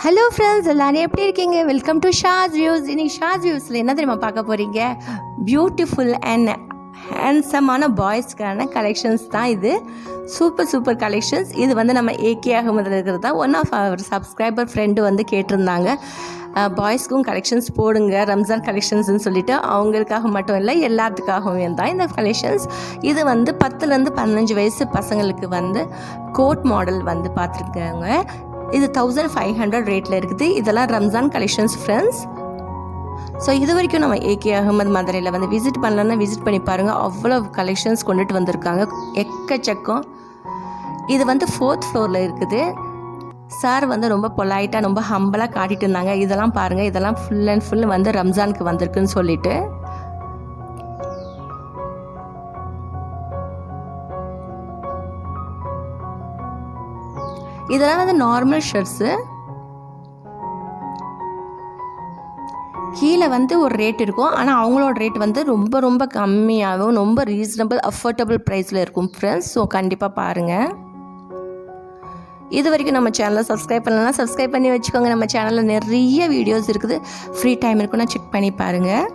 Hello friends, எல்லாரும் எப்படி இருக்கீங்க? Welcome to Sha's Views. இன்னைக்கு ஷாஸ் வியூஸில் என்ன தெரியுமா பார்க்க போகிறீங்க? பியூட்டிஃபுல் அண்ட் ஹேண்ட்ஸமான பாய்ஸ்க்கான கலெக்ஷன்ஸ் தான் இது. Super collections. இது வந்து நம்ம ஏகே அகமதில் இருக்கிறது தான். One of our subscriber friend வந்து கேட்டிருந்தாங்க, பாய்ஸ்க்கும் கலெக்ஷன்ஸ் போடுங்க, ரம்ஜான் கலெக்ஷன்ஸ்னு சொல்லிட்டு. அவங்களுக்காக மட்டும் இல்லை, எல்லாத்துக்காகவும் தான் இந்த கலெக்ஷன்ஸ். இது வந்து 10லேருந்து 15 வயசு பசங்களுக்கு வந்து கோட் மாடல் வந்து பார்த்துருக்காங்க. இது 1500 ரேட்டில் இருக்குது. இதெல்லாம் ரம்ஜான் கலெக்ஷன்ஸ் ஃப்ரெண்ட்ஸ். ஸோ இது வரைக்கும் நம்ம ஏகே அகமது மதுரையில் வந்து விசிட் பண்ணலன்னா விசிட் பண்ணி பாருங்கள். அவ்வளோ கலெக்ஷன்ஸ் கொண்டுட்டு வந்திருக்காங்க, எக்கச்சக்கம். இது வந்து 4th ஃப்ளோரில் இருக்குது. சார் வந்து ரொம்ப பொலைட்டாக ரொம்ப ஹம்பலாக காட்டிகிட்டு இருந்தாங்க. இதெல்லாம் பாருங்கள், இதெல்லாம் ஃபுல் அண்ட் ஃபுல் வந்து ரம்ஜானுக்கு வந்திருக்குன்னு சொல்லிட்டு. இதெல்லாம் வந்து நார்மல் ஷர்ட்ஸு. கீழே வந்து ஒரு ரேட் இருக்கும், ஆனால் அவங்களோட ரேட் வந்து ரொம்ப கம்மியாகவும் ரொம்ப ரீசனபிள் அஃபோர்டபுள் ப்ரைஸில் இருக்கும் ஃப்ரெண்ட்ஸ். ஸோ கண்டிப்பாக பாருங்கள். இது வரைக்கும் நம்ம சேனலை சப்ஸ்கிரைப் பண்ணலன்னா சப்ஸ்கிரைப் பண்ணி வச்சுக்கோங்க. நம்ம சேனலில் நிறைய வீடியோஸ் இருக்குது. ஃப்ரீ டைம் இருக்குன்னா செக் பண்ணி பாருங்கள்.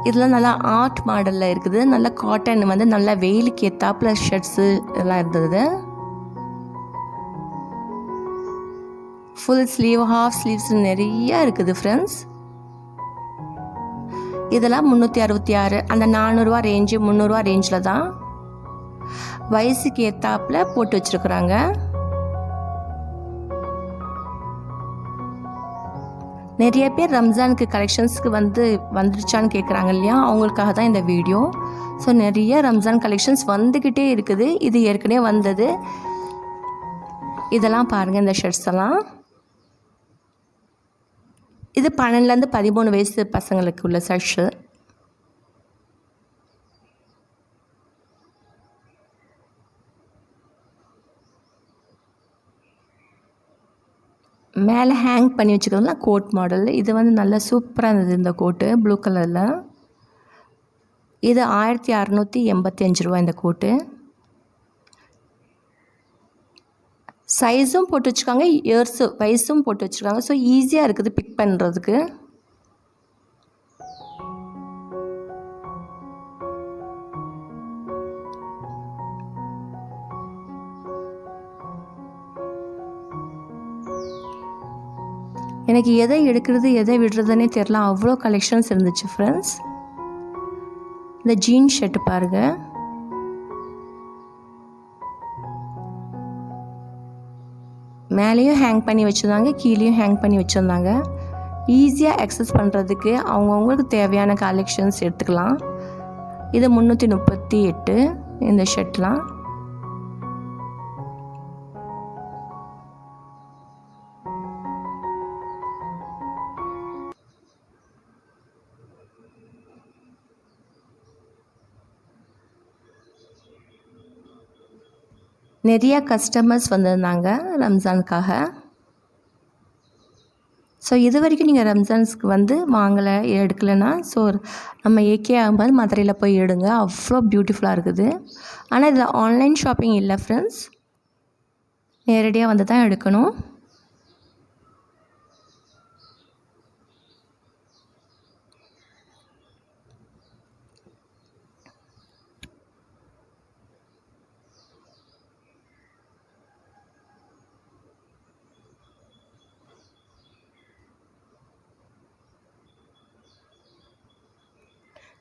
இதெல்லாம் நல்லா ஆர்ட் மாடலில் இருக்குது. நல்லா காட்டன் வந்து நல்லா வெயிலுக்கு ஏற்றாப்புல ஷர்ட்ஸு எல்லாம் இருந்தது. ஃபுல் ஸ்லீவ், ஹாஃப் ஸ்லீவ்ஸ் நிறைய இருக்குது ஃப்ரெண்ட்ஸ். இதெல்லாம் 366, அந்த 400 ரேஞ்சு 300 ரேஞ்சில் தான் வயசுக்கு ஏற்றாப்புல போட்டு வச்சுருக்குறாங்க. நிறைய பேர் ரம்ஜானுக்கு கலெக்ஷன்ஸ்க்கு வந்துடுச்சான்னு கேட்குறாங்க இல்லையா, அவங்களுக்காக தான் இந்த வீடியோ. ஸோ நிறைய ரம்ஜான் கலெக்ஷன்ஸ் வந்துக்கிட்டே இருக்குது. இது ஏற்கனவே வந்தது. இதெல்லாம் பாருங்கள், இந்த ஷர்ட்ஸ் எல்லாம். இது 12லேருந்து 13 வயசு பசங்களுக்கு உள்ள ஷர்ட்ஸு. மேலே ஹேங் பண்ணி வச்சுக்கிறதுலாம் கோட் மாடல். இது வந்து நல்லா சூப்பராக இருந்தது இந்த கோட்டு, ப்ளூ கலரில். இது 1685 ரூபா இந்த கோட்டு. சைஸும் போட்டு வச்சுருக்காங்க, வயசும் போட்டு வச்சுருக்காங்க. ஸோ ஈஸியாக இருக்குது பிக் பண்ணுறதுக்கு. எனக்கு எதை எடுக்கிறது எதை விடுறதுன்னே தெரியல, அவ்வளோ கலெக்ஷன்ஸ் இருந்துச்சு ஃப்ரெண்ட்ஸ். இந்த ஜீன் ஷர்ட்டு பாருங்கள். மேலேயும் ஹேங் பண்ணி வச்சுருந்தாங்க, கீழேயும் ஹேங் பண்ணி வச்சுருந்தாங்க. ஈஸியாக அக்சஸ் பண்ணுறதுக்கு அவங்கவுங்களுக்கு தேவையான கலெக்ஷன்ஸ் எடுத்துக்கலாம். இது 338 இந்த ஷர்ட்லாம். நிறையா கஸ்டமர்ஸ் வந்திருந்தாங்க ரம்ஜானுக்காக. ஸோ இது வரைக்கும் நீங்கள் ரம்ஜான்ஸ்க்கு வந்து வாங்கலை, எடுக்கலைன்னா ஸோ நம்ம ஏகே அகமது மதுரையில் போய் எடுங்க. அவ்வளோ பியூட்டிஃபுல்லாக இருக்குது. ஆனால் இதில் ஆன்லைன் ஷாப்பிங் இல்லை ஃப்ரெண்ட்ஸ், நேரடியாக வந்து தான் எடுக்கணும்.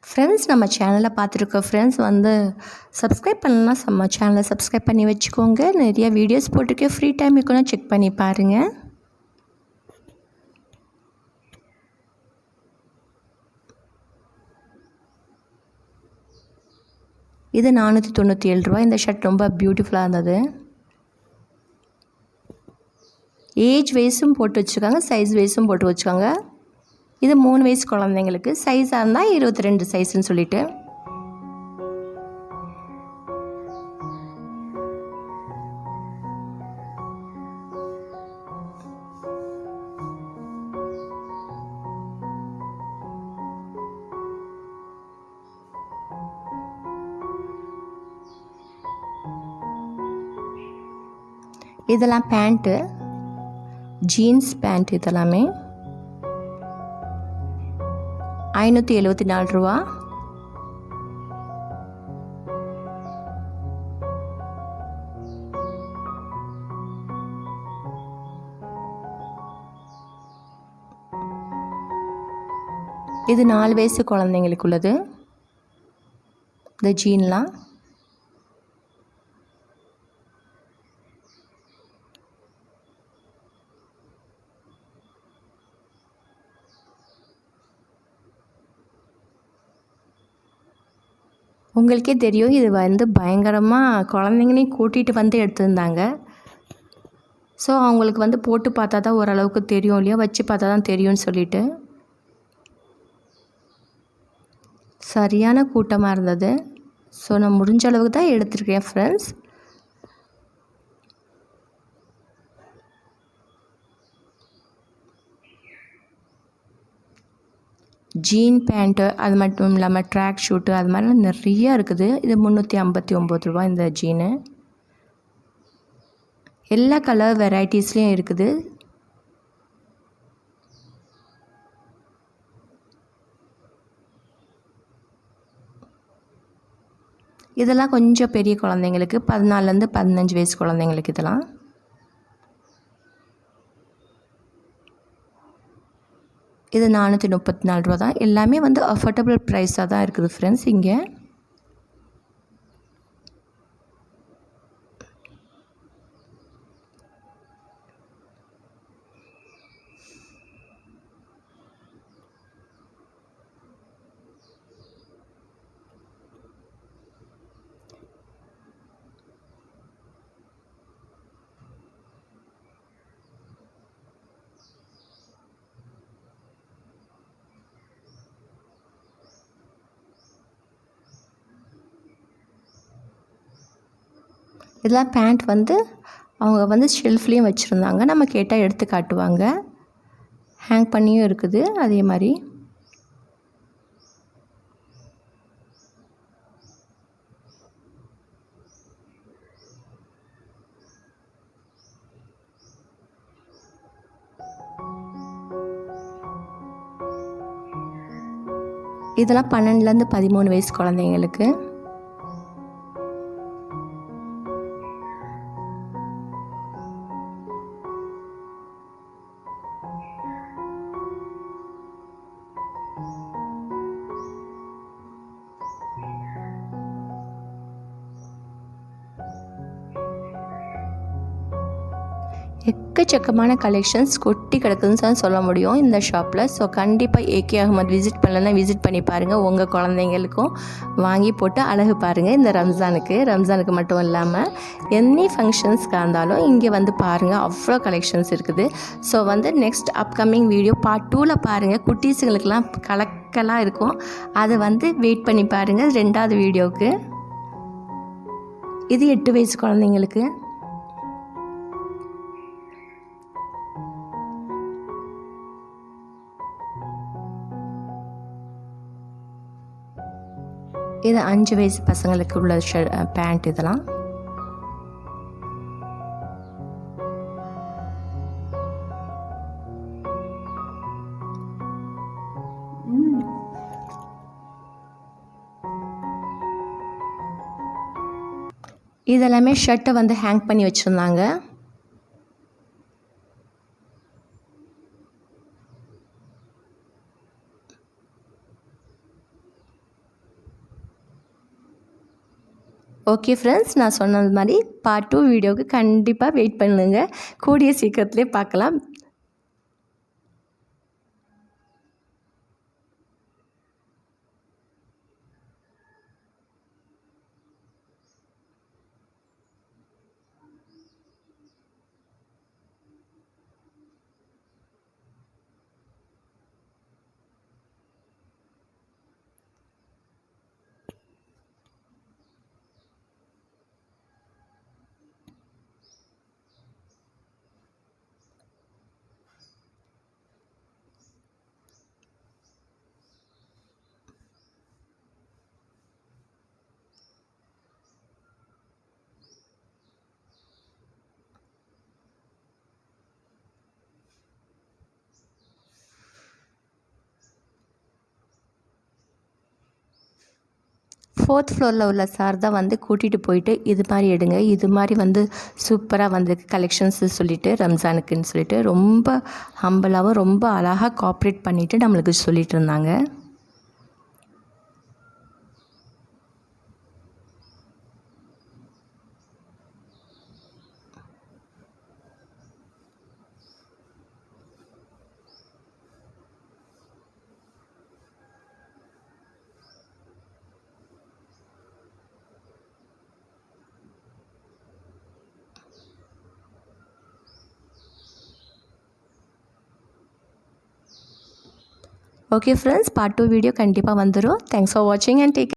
ஃப்ரெண்ட்ஸ், நம்ம சேனலை பார்த்துருக்க ஃப்ரெண்ட்ஸ் வந்து சப்ஸ்கிரைப் பண்ணலாம், நம்ம சேனலை சப்ஸ்கிரைப் பண்ணி வச்சுக்கோங்க. நிறைய வீடியோஸ் போட்டிருக்கேன், ஃப்ரீ டைம் இருக்குன்னா செக் பண்ணி பாருங்கள். இது 497 ரூபா. இந்த ஷர்ட் ரொம்ப பியூட்டிஃபுல்லாக இருந்தது. ஏஜ் வைஸும் போட்டு வச்சுருக்காங்க, சைஸ் வைஸும் போட்டு வச்சுருக்காங்க. இது 3 வயசு குழந்தைங்களுக்கு, சைஸாக இருந்தால் 22 சைஸ்ன்னு சொல்லிட்டு. இதெல்லாம் பேண்ட்டு. ஜீன்ஸ் பேண்ட் இதெல்லாமே 574 ரூபா. இது 4 வயசு குழந்தைங்களுக்கு உள்ளது. இந்த ஜீன்லாம் உங்களுக்கே தெரியும், இது வந்து பயங்கரமாக குழந்தைங்களையும் கூட்டிகிட்டு வந்து எடுத்திருந்தாங்க. ஸோ அவங்களுக்கு வந்து போட்டு பார்த்தா தான் ஓரளவுக்கு தெரியும் இல்லையா, வச்சு பார்த்தா தான் தெரியும்னு சொல்லிட்டு சரியான கூட்டமாக இருந்தது. ஸோ நான் முடிஞ்ச அளவுக்கு தான் எடுத்துருக்கேன் ஃப்ரெண்ட்ஸ். ஜீன் பேண்ட்டு அது மட்டும் இல்லாமல் ட்ராக் ஷூட்டு அது மாதிரிலாம் நிறையா இருக்குது. இது 359 ரூபா இந்த ஜீனு. எல்லா கலர் வெரைட்டிஸ்லேயும் இருக்குது. இதெல்லாம் கொஞ்சம் பெரிய குழந்தைங்களுக்கு 14லேருந்து 15 வயசு குழந்தைங்களுக்கு இதெல்லாம். இது 434 ரூபா தான். எல்லாமே வந்து அஃபோர்டபுள் ப்ரைஸாக தான் இருக்குது ஃப்ரெண்ட்ஸ் இங்கே. இதெல்லாம் பேண்ட் வந்து அவங்க வந்து ஷெல்ஃப்லேயும் வச்சுருந்தாங்க. நம்ம கேட்டால் எடுத்து காட்டுவாங்க. ஹேங் பண்ணியும் இருக்குது அதே மாதிரி. இதெல்லாம் 12லேருந்து 13 வயசு குழந்தைங்களுக்கு. எக்கச்சக்கமான கலெக்ஷன்ஸ் கொட்டி கிடக்குதுன்னு தான் சொல்ல முடியும் இந்த ஷாப்பில். ஸோ கண்டிப்பாக ஏகே அகமது விசிட் பண்ணலன்னா விசிட் பண்ணி பாருங்கள். உங்கள் குழந்தைங்களுக்கும் வாங்கி போட்டு அழகு பாருங்கள். இந்த ரம்ஜானுக்கு மட்டும் இல்லாமல் எனி ஃபங்க்ஷன்ஸ்க்காக இருந்தாலும் இங்கே வந்து பாருங்கள், அவ்வளோ கலெக்ஷன்ஸ் இருக்குது. ஸோ வந்து நெக்ஸ்ட் அப்கமிங் வீடியோ பார்ட் 2ல் பாருங்கள். குட்டீஸுங்களுக்கெல்லாம் கலக்கலாக இருக்கும். அதை வந்து வெயிட் பண்ணி பாருங்கள் 2வது வீடியோவுக்கு. இது 8 வயசு குழந்தைங்களுக்கு. இது 5 வயசு பசங்களுக்கு உள்ள பேண்ட். இதெல்லாம் இதெல்லாமே ஷர்ட்டை வந்து ஹேங் பண்ணி வச்சுருந்தாங்க. ஓகே ஃப்ரெண்ட்ஸ், நான் சொன்னது மாதிரி பார்ட் 2 வீடியோவுக்கு கண்டிப்பாக வெயிட் பண்ணுங்கள். கூடிய சீக்கிரத்துலேயே பார்க்கலாம். 4th ஃப்ளோரில் உள்ள சார் தான் வந்து கூட்டிகிட்டு போயிட்டு இது மாதிரி எடுங்க, இது மாதிரி வந்து சூப்பராக வந்து கலெக்ஷன்ஸ் சொல்லிவிட்டு ரம்ஜானுக்குன்னு சொல்லிட்டு ரொம்ப ஹம்பிளாகவும் ரொம்ப அழகாக கோஆப்ரேட் பண்ணிவிட்டு நம்மளுக்கு சொல்லிகிட்டு இருந்தாங்க. ஓகே ஃப்ரெண்ட்ஸ், பார்ட் 2 வீடியோ கண்டிப்பாக வந்துடும். தேங்க்ஸ் ஃபார் வாட்சிங் அண்ட் டேக்